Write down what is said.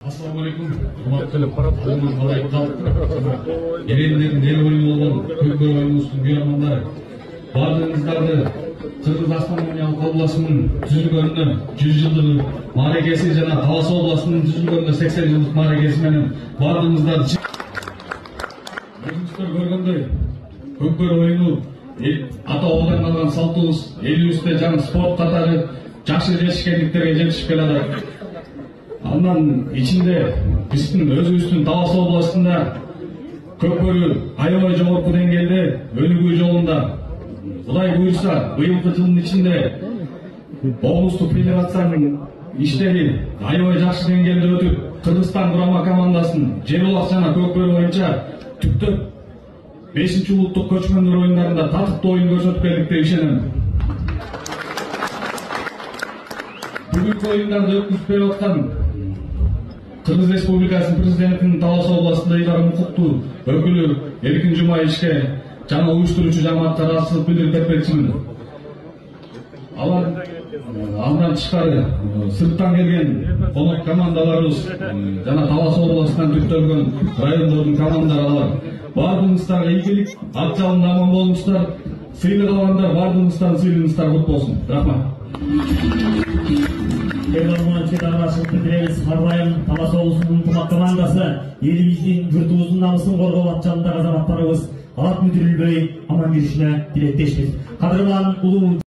Assalamualaikum. Erenlerin ел oyunu olan Kökbel oyunumuzun büyüyanlar. Bardığınızlarda Kırgız Автономиялык обласының түзүлгөнүнө 100 жылдыгы мааракеси жана Талас областынын түзүлгөнүнө 80 жылдык мааракеси менен бардığınızдар өзүңүздөр көргөндөй Көкбел oyunu ата бабадан калган салтыбыз элибизде жана спорт катары жакшы жетишкендиктерге жетишип келатат. Андан içinde биздин өзүбүздүн Талас областында Көкбөрү аябай жогорку деңгээлде өнүгүү жолунда. Кудай буйрса, быйылкы жылдын ичинде облустук федерациянын иштери аябай жакшы деңгээлде өтүп, Кыргызстан курама командасын Жебулак жана Көкбөрү боюнча түптөп 5-улуттук көчмөндөр оюндарында татыктуу оюн көрсөтүп келдик деп ишенем. Бүгүнкү оюндарды өткүзүп берип аткан Кыргыз Республикасынын президентинин Талас областында ыйгарым укуктуу өкүлү Эркин Жумаевичке жана уюштуруучу жамаатка ыраазычылык билдирип кетмекчимин. Алар андан тышкары сырттан келген конок командаларыбыз жана Талас областынан түптөлгөн райондордун командалары бардыгыңыздарга ийгилик, ат жалында аман болуңуздар, сыйлык алгандар бардыгыңыздардын сыйлыгыңыздар кут болсун. Рахмат. Чыгармашылык билдиребиз. Харбайым Талас облусунун ынтымак командасы элибиздин журтубуздун намысын коргоо атчалындагы азаматтарыбыз алат мүдүрүлбөй аман жүрүшүнө тилектешпиз. Кадырлан улуу